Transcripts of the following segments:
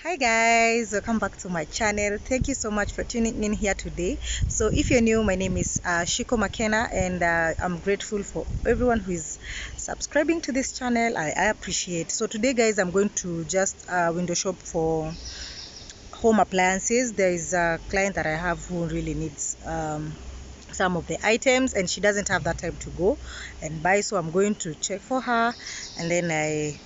Hi guys, welcome back to my channel. Thank you so much for tuning in here today. So if you're new, my name is Shiko McKenna, and I'm grateful for everyone who is subscribing to this channel. I appreciate. So today guys, I'm going to just window shop for home appliances. There is a client that I have who really needs some of the items, and she doesn't have that time to go and buy, so I'm going to check for her, and then I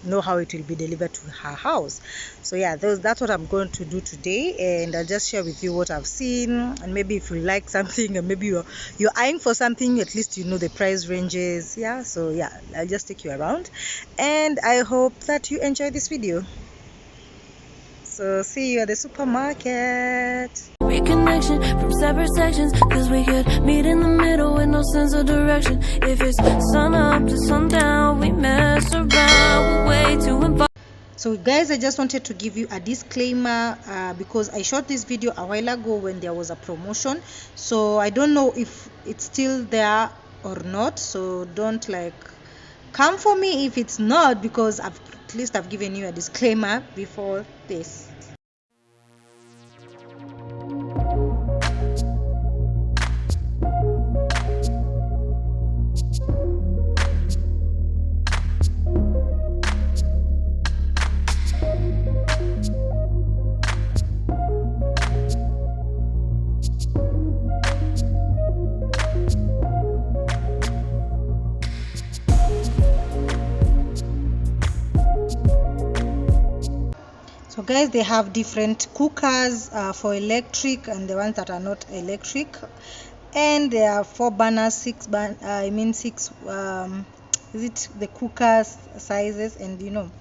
know how it will be delivered to her house. So yeah, that's what I'm going to do today, and I'll just share with you what I've seen, and maybe if you like something, and maybe you're eyeing for something, at least you know the price ranges. Yeah, so yeah, I'll just take you around, and I hope that you enjoy this video. So see you at the supermarket. Reconnection from separate sections, cause we could meet in the middle with no sense of direction. If it's sun up to sundown, we mess around, we're way too involved. So guys, I just wanted to give you a disclaimer because I shot this video a while ago when there was a promotion, so I don't know if it's still there or not, so don't like come for me if it's not, because at least I've given you a disclaimer before this. So guys, they have different cookers for electric and the ones that are not electric, and there are 4 burners, 6 is it the cookers sizes, and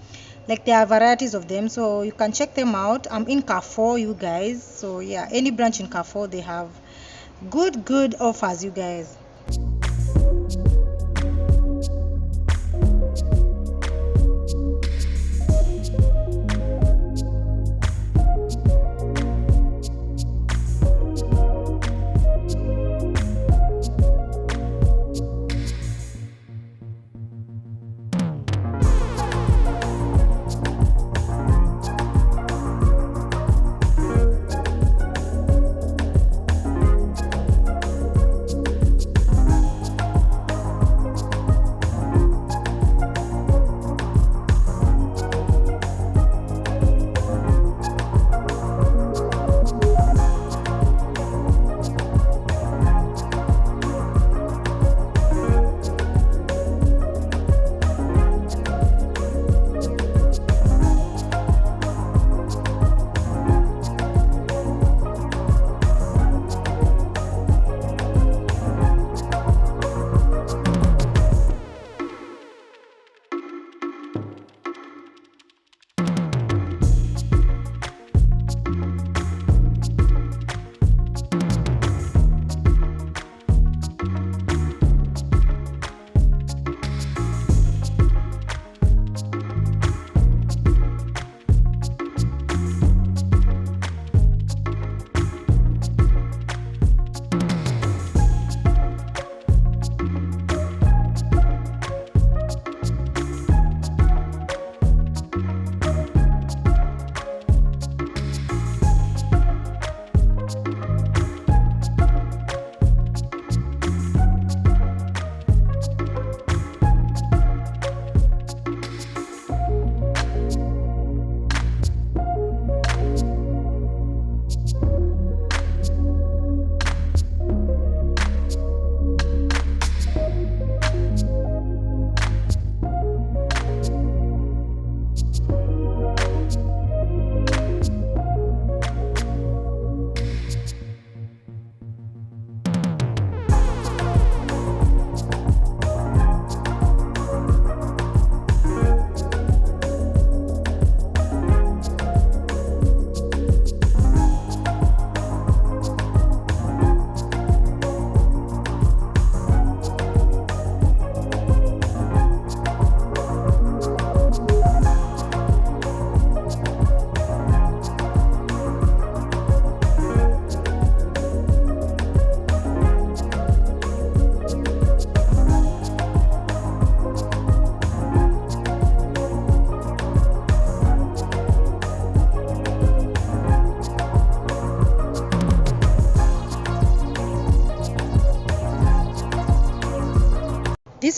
like there are varieties of them, so you can check them out. I'm in Carrefour, you guys, so yeah, any branch in Carrefour, they have good offers, you guys.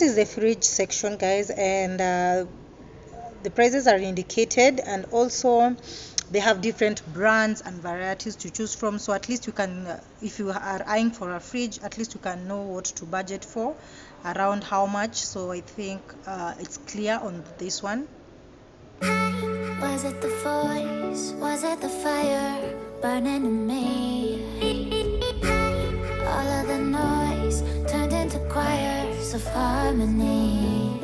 this is the fridge section, guys, and the prices are indicated, and also they have different brands and varieties to choose from. So at least you can, if you are eyeing for a fridge, at least you can know what to budget for, around how much. So I think it's clear on this one. Was it the voice? Was it the fire burning in me? All of the noise turned into choirs of harmony.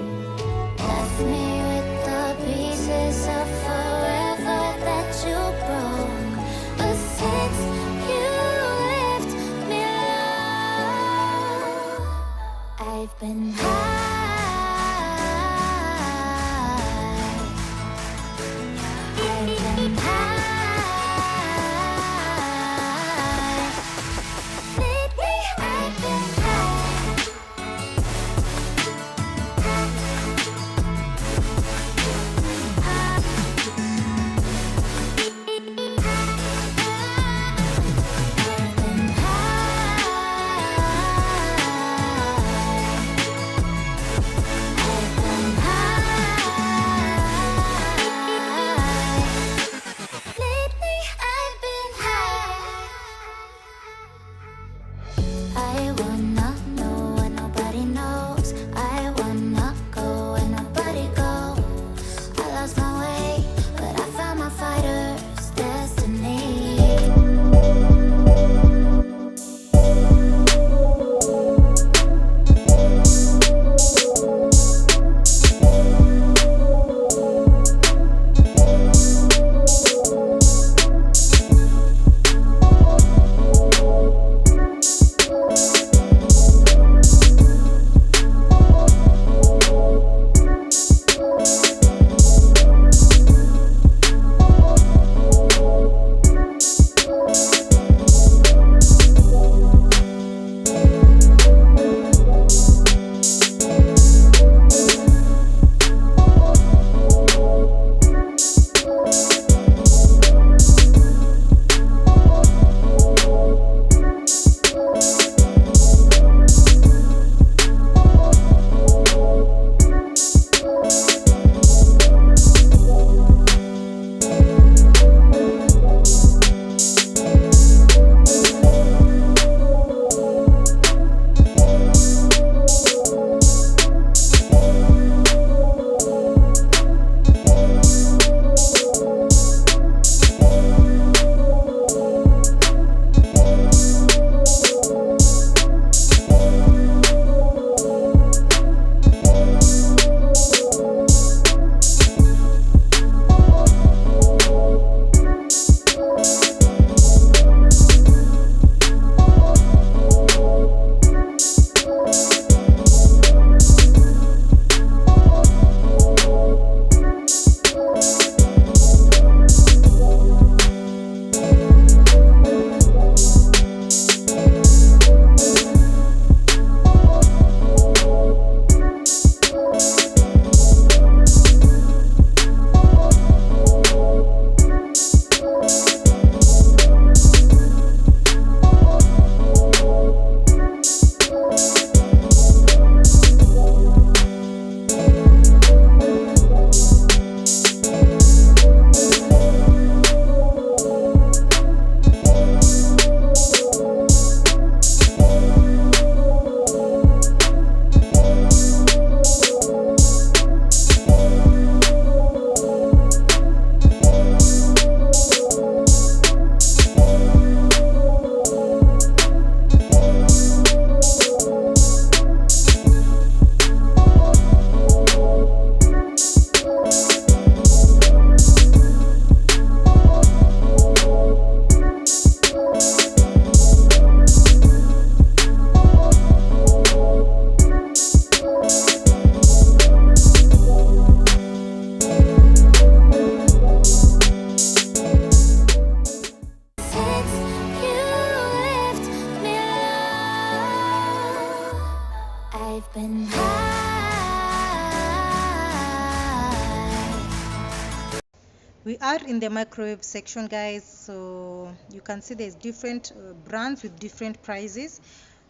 Left me with the pieces of forever that you broke. But since you left me alone, I've been high. We are in the microwave section, guys, so you can see there's different brands with different prices.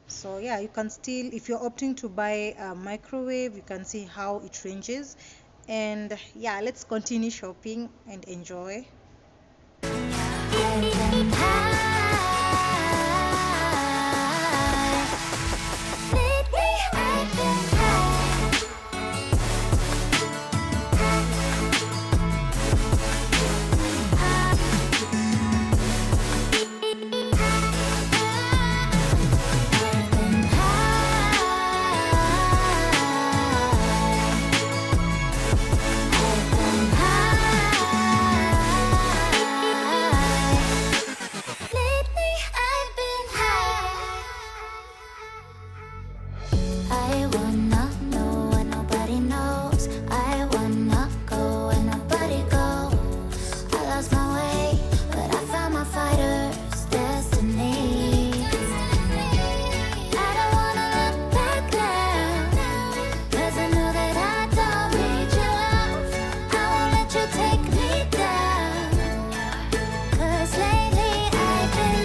So yeah, you can still, if you're opting to buy a microwave, you can see how it ranges. And yeah, let's continue shopping and enjoy. I wanna know what nobody knows. I wanna go where nobody goes. I lost my way, but I found my fighter's destiny. I don't wanna look back now, 'cause I know that I don't need your love. I won't let you take me down, 'cause lately I've been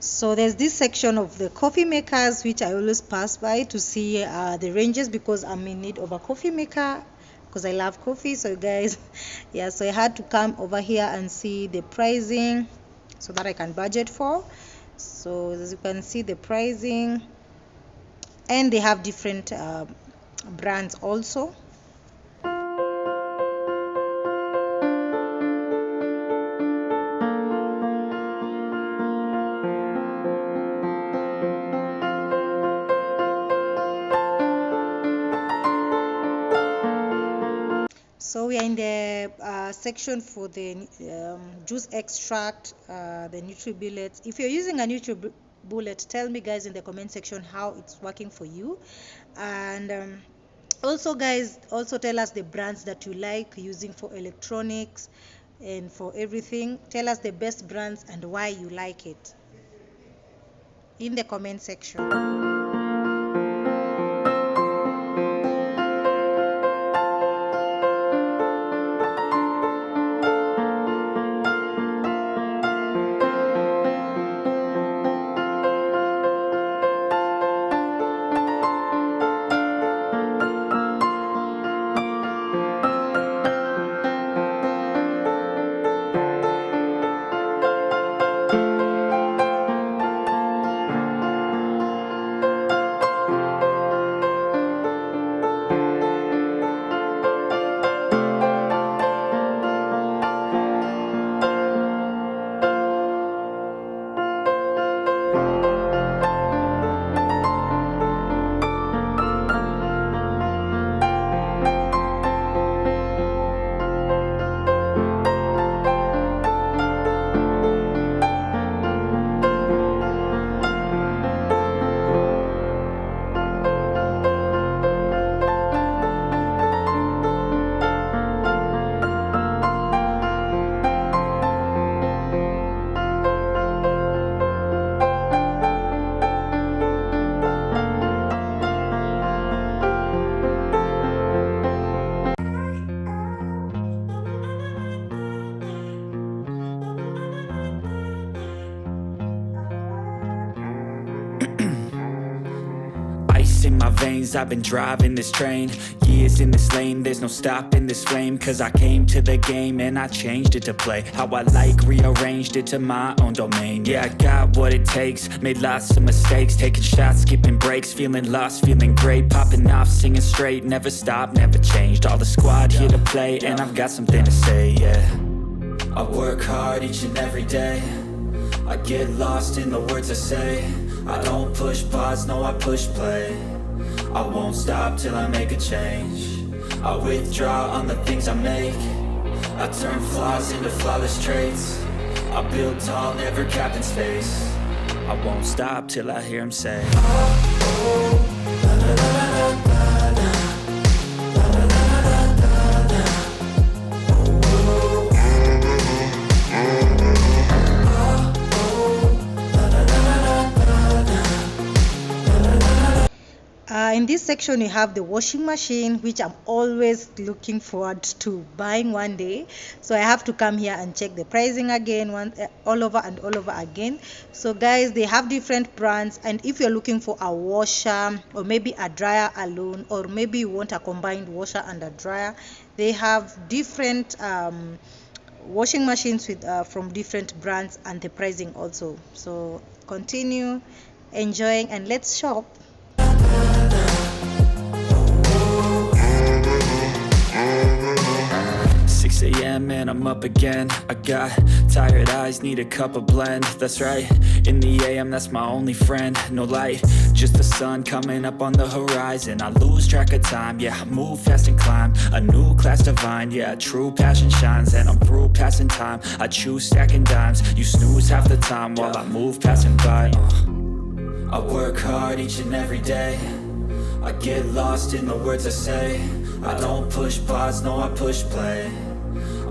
So there's this section of the coffee makers which I always pass by to see the ranges, because I'm in need of a coffee maker because I love coffee. So guys, yeah, so I had to come over here and see the pricing so that I can budget for. So as you can see the pricing, and they have different brands also. So we are in the section for the juice extract, the NutriBullets. If you're using a NutriBullet, tell me guys in the comment section how it's working for you. And also guys, also tell us the brands that you like using for electronics and for everything. Tell us the best brands and why you like it in the comment section. my veins, I've been driving this train. Years in this lane, there's no stopping this flame. Cause I came to the game and I changed it to play how I like, rearranged it to my own domain. Yeah, I got what it takes, made lots of mistakes, taking shots, skipping breaks, feeling lost, feeling great, popping off, singing straight, never stopped, never changed. All the squad here to play, and I've got something to say, yeah. I work hard each and every day, I get lost in the words I say. I don't push pause, no I push play. I won't stop till I make a change. I withdraw on the things I make. I turn flaws into flawless traits. I build tall, never capped in space. I won't stop till I hear him say, in this section, you have the washing machine, which I'm always looking forward to buying one day. So I have to come here and check the pricing again, all over and all over again. So guys, they have different brands, and if you're looking for a washer or maybe a dryer alone, or maybe you want a combined washer and a dryer, they have different washing machines with from different brands, and the pricing also. So continue enjoying and let's shop. 6 a.m. and I'm up again. I got tired eyes, need a cup of blend. That's right, in the AM, that's my only friend. No light, just the sun coming up on the horizon. I lose track of time, yeah, I move fast and climb a new class divine, yeah, true passion shines. And I'm through passing time, I choose stacking dimes. You snooze half the time while I move passing by. I work hard each and every day, I get lost in the words I say. I don't push pause, no I push play.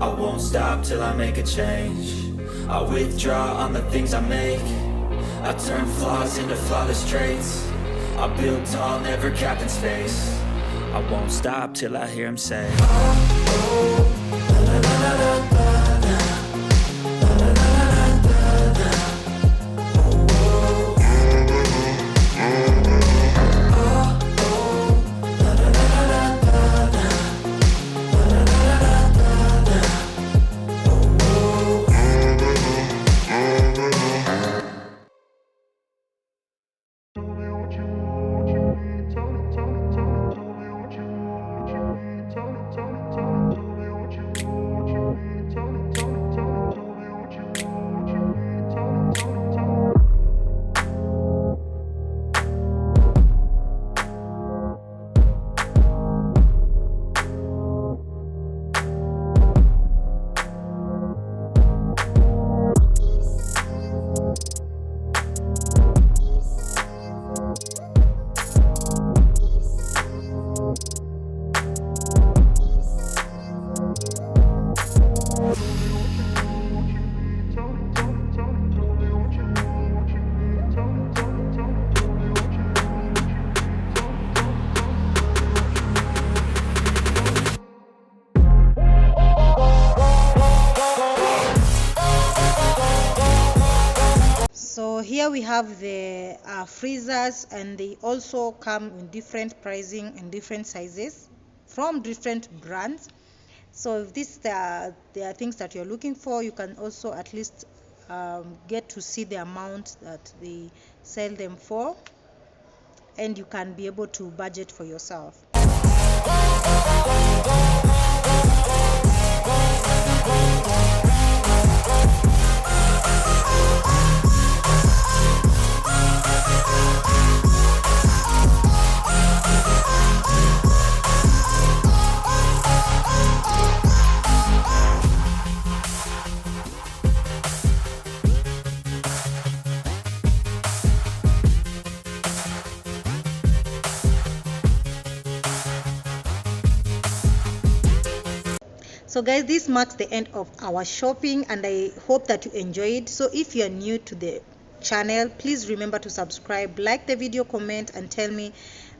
I won't stop till I make a change. I withdraw on the things I make. I turn flaws into flawless traits. I build tall, never capped in space. I won't stop till I hear him say, So here we have the freezers, and they also come in different pricing and different sizes from different brands. So if this there are things that you're looking for, you can also at least get to see the amount that they sell them for, and you can be able to budget for yourself. So guys, this marks the end of our shopping, and I hope that you enjoyed. So if you are new to the channel. Please remember to subscribe, like the video, comment, and tell me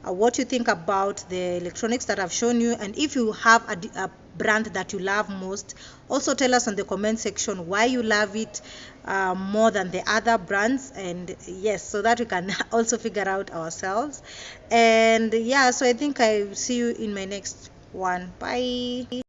what you think about the electronics that I've shown you. And if you have a brand that you love most, also tell us on the comment section why you love it more than the other brands. And yes, so that we can also figure out ourselves. And yeah, so I think I see you in my next one. Bye.